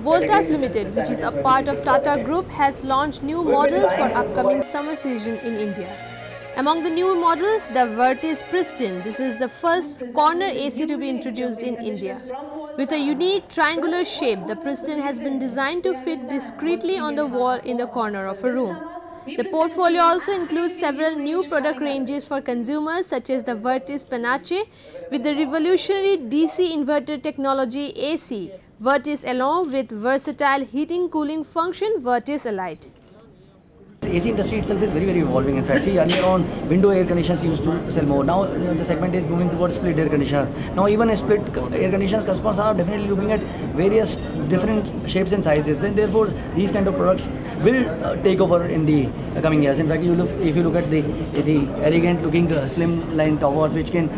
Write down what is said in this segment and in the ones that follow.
Voltas Limited, which is a part of Tata Group, has launched new models for upcoming summer season in India. Among the new models, the Vertis Pristine. This is the first corner AC to be introduced in India. With a unique triangular shape, the Pristine has been designed to fit discreetly on the wall in the corner of a room. The portfolio also includes several new product ranges for consumers such as the Vertis Panache with the revolutionary DC inverter technology AC, Vertis along with versatile heating cooling function Vertis Elite. AC industry itself is very evolving. In fact, see, earlier on window air conditioners used to sell more. Now the segment is moving towards split air conditioners. Now even a split air conditioners, customers are definitely looking at various different shapes and sizes. Then therefore these kind of products will take over in the coming years. In fact, if you look at the elegant looking slim line towers, which can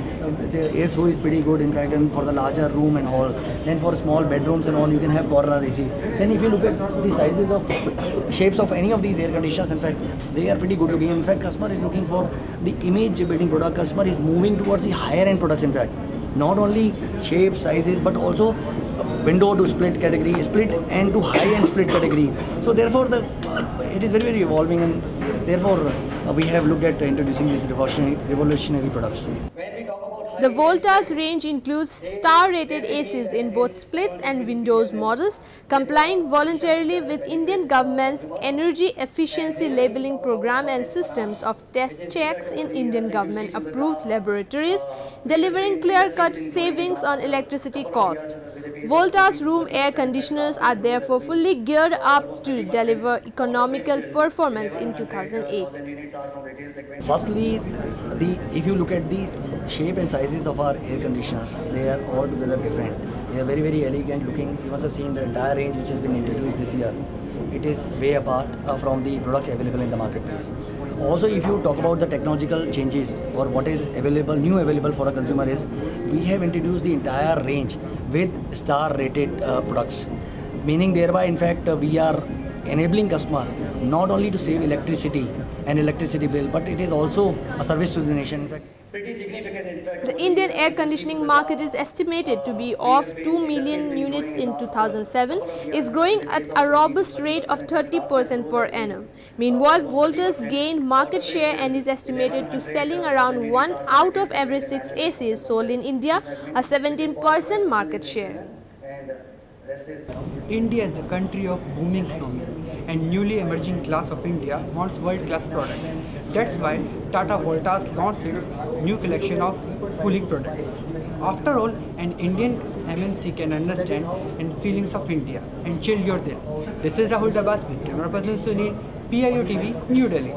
the airflow is pretty good. In fact, and for the larger room and hall. Then for small bedrooms and all, you can have corner AC. Then if you look at the sizes of shapes of any of these air conditioners, in fact, they are pretty good looking. In fact, customer is looking for the image building product. Customer is moving towards the higher end products. In fact, not only shapes, sizes, but also window to split category, split and to high end split category. So therefore, it is very evolving, and therefore we have looked at introducing these revolutionary products. The Voltas range includes star-rated ACs in both splits and windows models, complying voluntarily with Indian government's energy efficiency labelling program and systems of test checks in Indian government-approved laboratories, delivering clear-cut savings on electricity cost. Voltas room air conditioners are therefore fully geared up to deliver economical performance in 2008. Firstly, if you look at the shape and sizes of our air conditioners, they are altogether different. They are very elegant looking. You must have seen the entire range which has been introduced this year. It is way apart from the products available in the marketplace. Also, if you talk about the technological changes or what is new available for a consumer is, we have introduced the entire range with star rated products, meaning thereby in fact we are enabling customer not only to save electricity and electricity bill, but it is also a service to the nation. In fact, pretty significant. In fact, the Indian air conditioning market is estimated to be of 2 million units in 2007, is growing at a robust rate of 30% per annum. Meanwhile, Voltas gained market share and is estimated to selling around 1 out of every 6 ACs sold in India, a 17% market share. India is the country of booming economy, and newly emerging class of India wants world-class products. That's why Tata Voltas launched its new collection of cooling products. After all, an Indian MNC can understand and feelings of India and chill your dil. This is Rahul Dabas with camera person Sunil, PIO TV, New Delhi.